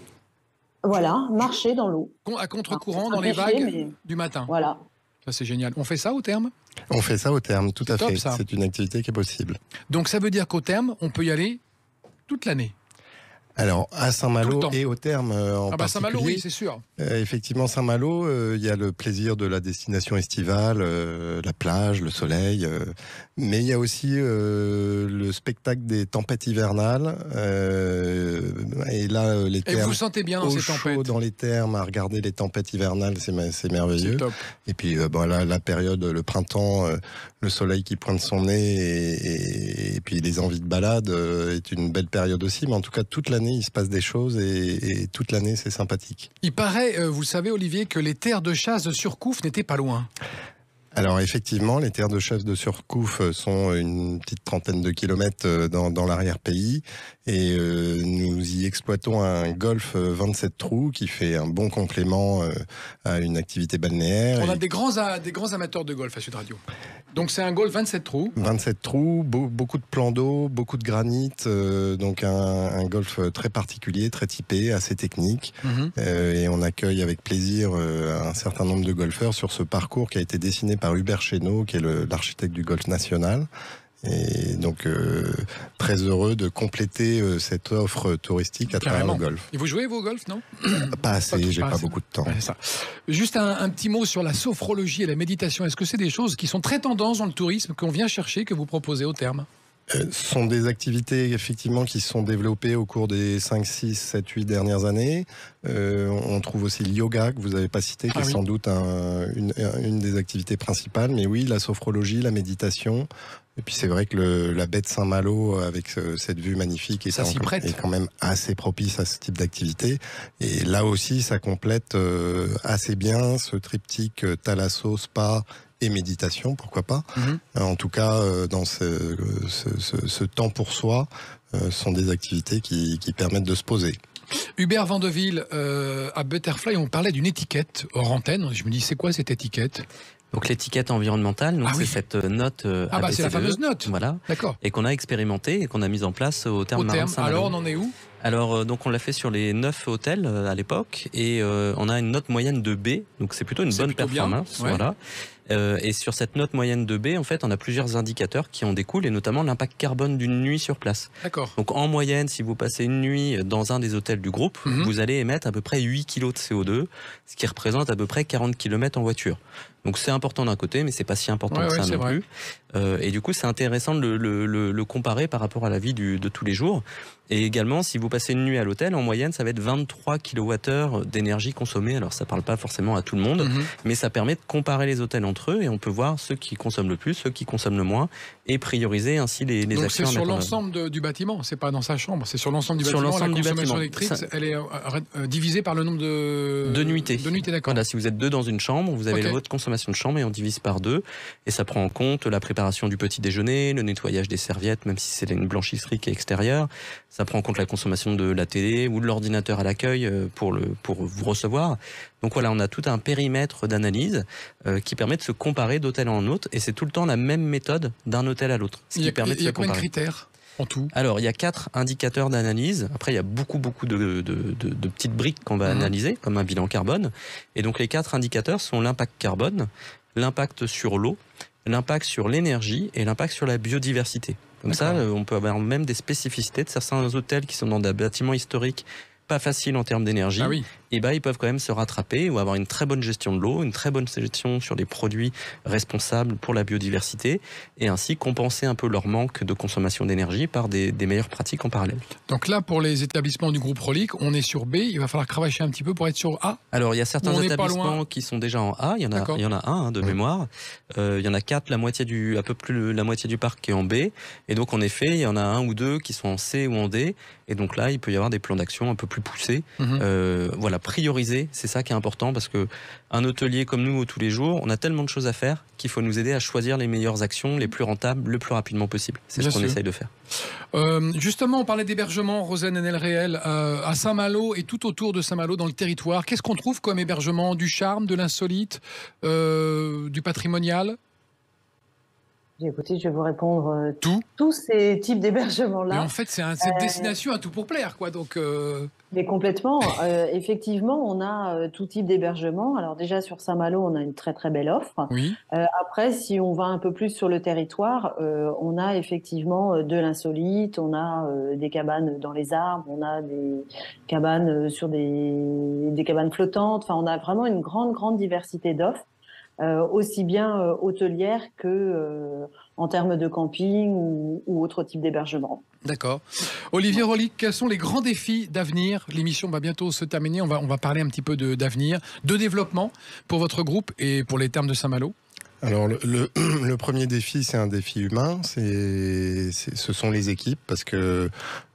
Voilà, marcher dans l'eau. À contre-courant, dans les vagues du matin. Voilà. Ça, c'est génial. On fait ça au terme ? On fait ça au terme, tout à fait. Ça. C'est une activité qui est possible. Donc, ça veut dire qu'au terme, on peut y aller toute l'année. Alors, à Saint-Malo et au terme en particulier. Saint-Malo, oui, c'est sûr. Effectivement, Saint-Malo, il y a le plaisir de la destination estivale, la plage, le soleil, mais il y a aussi le spectacle des tempêtes hivernales. Et là, les thermes. Et vous sentez bien dans ces tempêtes. Dans les thermes, à regarder les tempêtes hivernales, c'est merveilleux. Top. Et puis, la période, le printemps, le soleil qui pointe son nez et puis les envies de balade est une belle période aussi. Mais en tout cas, toute l'année, il se passe des choses et toute l'année, c'est sympathique. Il paraît, vous savez, Olivier, que les terres de chasse de Surcouf n'étaient pas loin. Alors effectivement, les terres de chasse de Surcouf sont une petite trentaine de kilomètres dans l'arrière-pays et nous y exploitons un golf 27 trous qui fait un bon complément à une activité balnéaire. On a des grands amateurs de golf à Sud Radio. Donc c'est un golf 27 trous. 27 trous, beaucoup de plans d'eau, beaucoup de granit, donc un golf très particulier, très typé, assez technique. Et on accueille avec plaisir un certain nombre de golfeurs sur ce parcours qui a été dessiné par Hubert Chénaud, qui est l'architecte du golf national. Et donc, très heureux de compléter cette offre touristique à travers le golf. Et vous jouez, vous, au golf, non ? Pas assez, j'ai pas beaucoup de temps. Ouais, ça. Juste un petit mot sur la sophrologie et la méditation. Est-ce que c'est des choses qui sont très tendances dans le tourisme, qu'on vient chercher, que vous proposez au terme ? Ce sont des activités effectivement qui se sont développées au cours des 5, 6, 7, 8 dernières années. On trouve aussi le yoga que vous n'avez pas cité, qui est sans doute une des activités principales. Mais oui, la sophrologie, la méditation. Et puis c'est vrai que la baie de Saint-Malo, avec cette vue magnifique, est quand même assez propice à ce type d'activité. Et là aussi, ça complète assez bien ce triptyque thalasso, spa et méditation, pourquoi pas. En tout cas, dans ce temps pour soi, sont des activités qui permettent de se poser. Hubert Vandeville, à Betterfly, on parlait d'une étiquette hors antenne. Je me dis, c'est quoi cette étiquette ? Donc l'étiquette environnementale, c'est cette note ABCDE, c'est la fameuse note. Voilà. D'accord. Et qu'on a expérimentée et qu'on a mise en place au terme marin de Saint-Malo. Alors on en est où ? Alors donc on l'a fait sur les 9 hôtels à l'époque et on a une note moyenne de B, donc c'est plutôt une bonne performance. Voilà. Et sur cette note moyenne de B, en fait, on a plusieurs indicateurs qui en découlent, et notamment l'impact carbone d'une nuit sur place. D'accord. Donc en moyenne, si vous passez une nuit dans un des hôtels du groupe, vous allez émettre à peu près 8 kg de CO2, ce qui représente à peu près 40 km en voiture. Donc c'est important d'un côté, mais c'est pas si important que ça non plus. Et du coup, c'est intéressant de le comparer par rapport à la vie de tous les jours. Et également, si vous passez une nuit à l'hôtel, en moyenne, ça va être 23 kWh d'énergie consommée. Alors ça parle pas forcément à tout le monde, mais ça permet de comparer les hôtels entre eux et on peut voir ceux qui consomment le plus, ceux qui consomment le moins et prioriser ainsi les actions. Donc c'est sur l'ensemble du bâtiment, c'est pas dans sa chambre, c'est sur l'ensemble du bâtiment. La consommation électrique, elle est divisée par le nombre de nuitées. D'accord. Voilà, si vous êtes 2 dans une chambre, vous avez votre consommation de chambre et on divise par 2 et ça prend en compte la préparation du petit déjeuner, le nettoyage des serviettes, même si c'est une blanchisserie qui est extérieure. Ça prend en compte la consommation de la télé ou de l'ordinateur à l'accueil pour vous recevoir. Donc voilà, on a tout un périmètre d'analyse qui permet de se comparer d'hôtel en hôtel, et c'est tout le temps la même méthode d'un hôtel à l'autre. Il y a combien de critères en tout? Alors, il y a 4 indicateurs d'analyse. Après, il y a beaucoup de petites briques qu'on va analyser, comme un bilan carbone. Et donc, les 4 indicateurs sont l'impact carbone, l'impact sur l'eau, l'impact sur l'énergie et l'impact sur la biodiversité. Comme ça, on peut avoir même des spécificités de certains hôtels qui sont dans des bâtiments historiques pas faciles en termes d'énergie. Ah oui. Et ils peuvent quand même se rattraper ou avoir une très bonne gestion de l'eau, une très bonne gestion sur les produits responsables pour la biodiversité, et ainsi compenser un peu leur manque de consommation d'énergie par des meilleures pratiques en parallèle. Donc là, pour les établissements du groupe Rolik, on est sur B, il va falloir cravacher un petit peu pour être sur A. Alors, il y a certains établissements qui sont déjà en A, il y en a un de mémoire, il y en a 4, un peu plus la moitié du parc qui est en B, et donc en effet, il y en a 1 ou 2 qui sont en C ou en D, et donc là, il peut y avoir des plans d'action un peu plus poussés. Voilà, prioriser, c'est ça qui est important, parce que un hôtelier comme nous, tous les jours, on a tellement de choses à faire qu'il faut nous aider à choisir les meilleures actions, les plus rentables, le plus rapidement possible. C'est ce qu'on essaye de faire. Justement, on parlait d'hébergement, Rosen Enel Réel, à Saint-Malo et tout autour de Saint-Malo dans le territoire. Qu'est-ce qu'on trouve comme hébergement? Du charme, de l'insolite, du patrimonial? Écoutez, je vais vous répondre tous ces types d'hébergements-là. Mais en fait, c'est cette destination à tout pour plaire, quoi. Donc, Mais complètement. Effectivement, on a tout type d'hébergement. Alors déjà, sur Saint-Malo, on a une très très belle offre. Oui. Après, si on va un peu plus sur le territoire, on a effectivement de l'insolite, on a des cabanes dans les arbres, on a des cabanes sur des cabanes flottantes. Enfin, on a vraiment une grande diversité d'offres. Aussi bien hôtelière que en termes de camping ou autre type d'hébergement. D'accord. Olivier Rolik, quels sont les grands défis d'avenir? L'émission va bientôt se terminer, on va parler un petit peu d'avenir, de développement pour votre groupe et pour les Thermes de Saint-Malo. Alors le premier défi, c'est un défi humain, ce sont les équipes, parce que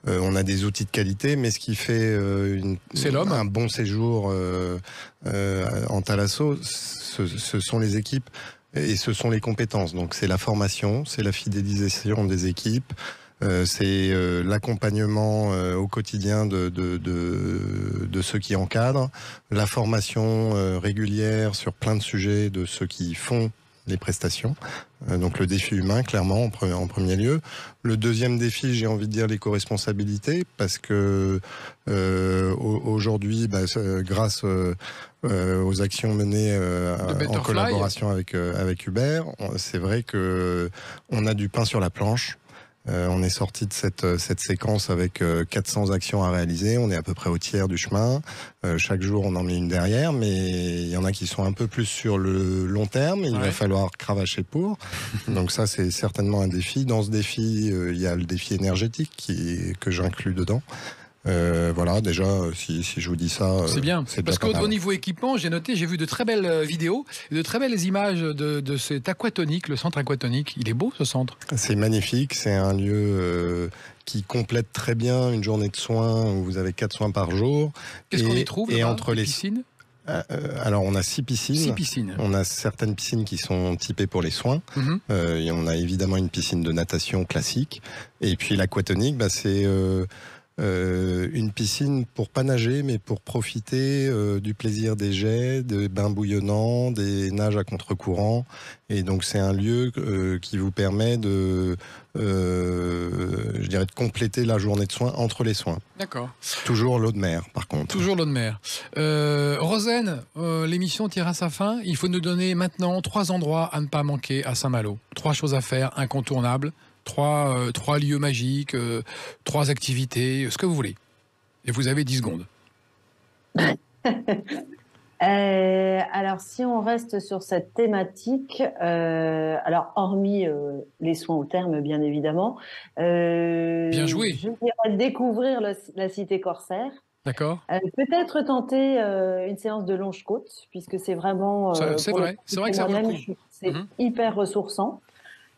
on a des outils de qualité, mais ce qui fait un bon séjour en Thalasso, ce sont les équipes et ce sont les compétences. Donc c'est la formation, c'est la fidélisation des équipes, c'est l'accompagnement au quotidien de ceux qui encadrent, la formation régulière sur plein de sujets de ceux qui font les prestations. Donc le défi humain, clairement, en premier lieu. Le deuxième défi, j'ai envie de dire l'éco-responsabilité, parce que aujourd'hui, grâce aux actions menées en collaboration avec Uber, c'est vrai que on a du pain sur la planche. On est sorti de cette séquence avec 400 actions à réaliser. On est à peu près au tiers du chemin. Chaque jour, on en met une derrière, mais il y en a qui sont un peu plus sur le long terme. Il va falloir cravacher pour. Donc ça, c'est certainement un défi. Dans ce défi, il y a le défi énergétique que j'inclus dedans. Voilà, déjà, si je vous dis ça, c'est bien. Parce qu'au niveau équipement, j'ai vu de très belles vidéos, de très belles images de cet aquatonique, le centre aquatonique. Il est beau, ce centre. C'est magnifique. C'est un lieu qui complète très bien une journée de soins où vous avez 4 soins par jour. Qu'est-ce qu'on y trouve? Et entre les piscines. Alors, on a 6 piscines. 6 piscines. On a certaines piscines qui sont typées pour les soins. Et on a évidemment une piscine de natation classique. Et puis l'aquatonique, c'est une piscine pour pas nager, mais pour profiter du plaisir des jets, des bains bouillonnants, des nages à contre-courant. Et donc c'est un lieu qui vous permet de compléter la journée de soins entre les soins. D'accord. Toujours l'eau de mer, par contre. Toujours l'eau de mer. Rosen, l'émission tire à sa fin. Il faut nous donner maintenant 3 endroits à ne pas manquer à Saint-Malo. 3 choses à faire incontournables. 3 lieux magiques, 3 activités, ce que vous voulez. Et vous avez 10 secondes. Alors, si on reste sur cette thématique, alors hormis les soins au terme, bien évidemment, bien joué. Je dirais découvrir la cité corsaire. D'accord. Peut-être tenter une séance de longe-côte, puisque c'est vraiment... c'est vrai que ça vaut le coup. C'est hyper ressourçant.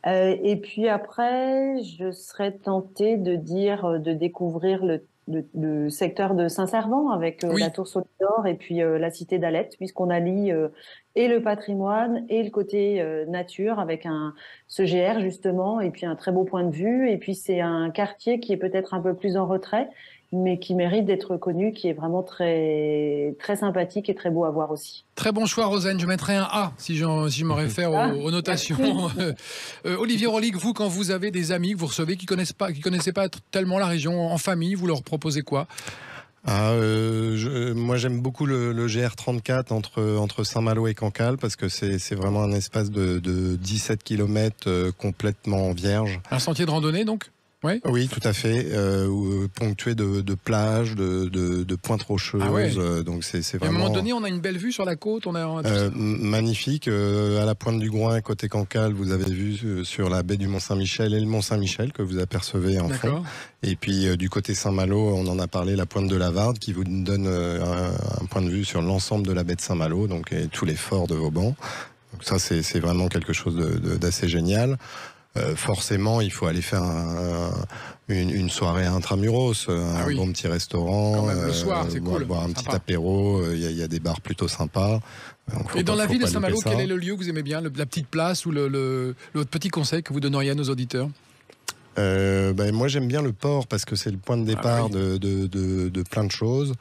Et puis après, je serais tentée de découvrir le secteur de Saint-Servant avec la Tour Solidor et puis la cité d'Alette, puisqu'on allie et le patrimoine et le côté nature avec ce GR justement, et puis un très beau point de vue. Et puis c'est un quartier qui est peut-être un peu plus en retrait, mais qui mérite d'être connu, qui est vraiment très, très sympathique et très beau à voir aussi. Très bon choix, Rosen. Je mettrais un A si je me réfère aux notations. Olivier Rolig, vous, quand vous avez des amis que vous recevez qui connaissaient pas tellement la région en famille, vous leur proposez quoi ? Moi j'aime beaucoup le GR34 entre Saint-Malo et Cancale parce que c'est vraiment un espace de 17 km complètement vierge. Un sentier de randonnée donc ? Ouais. Oui, tout à fait, ponctué de plages, de pointes rocheuses. Ah ouais. Donc c'est vraiment... À un moment donné, on a une belle vue sur la côte. Magnifique. À la pointe du Groin, côté Cancale, vous avez vu sur la baie du Mont-Saint-Michel et le Mont-Saint-Michel que vous apercevez en fond. Et puis du côté Saint-Malo, on en a parlé, la pointe de la Varde qui vous donne un point de vue sur l'ensemble de la baie de Saint-Malo, donc et tous les forts de Vauban. Donc ça, c'est vraiment quelque chose d'assez génial. Forcément, il faut aller faire une soirée intramuros, bon petit restaurant, quand même, le soir, c'est cool, boire un petit apéro. Il y a des bars plutôt sympas. Et dans la ville de Saint-Malo, quel est le lieu que vous aimez bien, la petite place ou le petit conseil que vous donneriez à nos auditeurs ? Moi, j'aime bien le port parce que c'est le point de départ de plein de choses.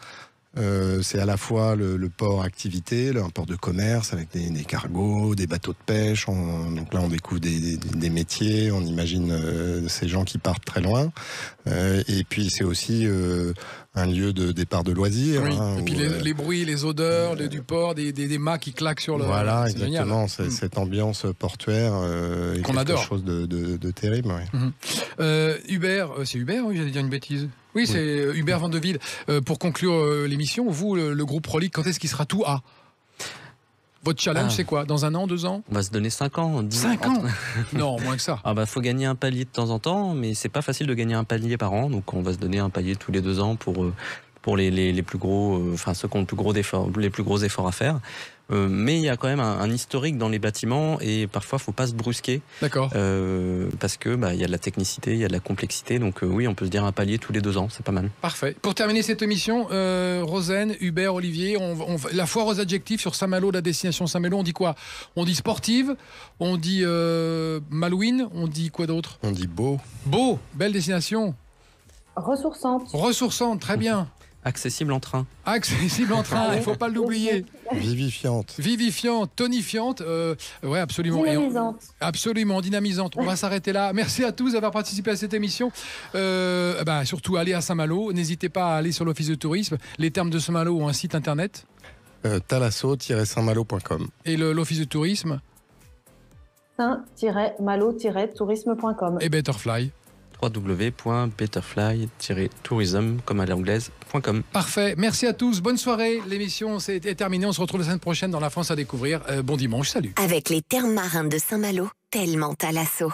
C'est à la fois le port activité, un port de commerce avec des cargos, des bateaux de pêche. Donc là, on découvre des métiers, on imagine ces gens qui partent très loin. Et puis, c'est aussi un lieu de départ de loisirs. Oui. Et puis les bruits, les odeurs du port, des mâts qui claquent sur le... Voilà, exactement. Cette ambiance portuaire est qu'on quelque adore. Chose de terrible. Oui. Hubert, c'est Hubert, oui, j'allais dire une bêtise. Oui, c'est Hubert Vandeville. Pour conclure l'émission, vous, le groupe Rolig, quand est-ce qu'il sera tout à ? Votre challenge, c'est quoi ? Dans 1 an, 2 ans ? On va se donner 5 ans. 5 ans ? Non, moins que ça. Faut gagner un palier de temps en temps, mais c'est pas facile de gagner un palier par an. Donc on va se donner un palier tous les 2 ans pour les plus gros, ceux qui ont les plus gros efforts à faire. Mais il y a quand même un historique dans les bâtiments et parfois il ne faut pas se brusquer. D'accord. Parce que il y a de la technicité, il y a de la complexité. Donc oui, on peut se dire un palier tous les 2 ans, c'est pas mal. Parfait. Pour terminer cette émission, Rosen, Hubert, Olivier, la foire aux adjectifs sur Saint-Malo, la destination Saint-Malo, on dit quoi ? On dit sportive, on dit malouine, on dit quoi d'autre ? On dit beau. Beau, belle destination. Ressourçante, très bien. Accessible en train. Accessible en train, il ne faut pas l'oublier. Vivifiante, tonifiante, ouais, absolument. Dynamisante. Absolument, dynamisante. On va s'arrêter là. Merci à tous d'avoir participé à cette émission. Surtout, allez à Saint-Malo. N'hésitez pas à aller sur l'Office de tourisme. Les termes de Saint-Malo ont un site internet. Talasso-saintmalo.com. Et l'Office de tourisme saint-malo-tourisme.com. Et Betterfly www.betterfly-tourism comme à l'anglaise.com. Parfait, merci à tous, bonne soirée. L'émission est terminée, on se retrouve la semaine prochaine dans La France à découvrir. Bon dimanche, salut. Avec les termes marins de Saint-Malo, tellement Talasso.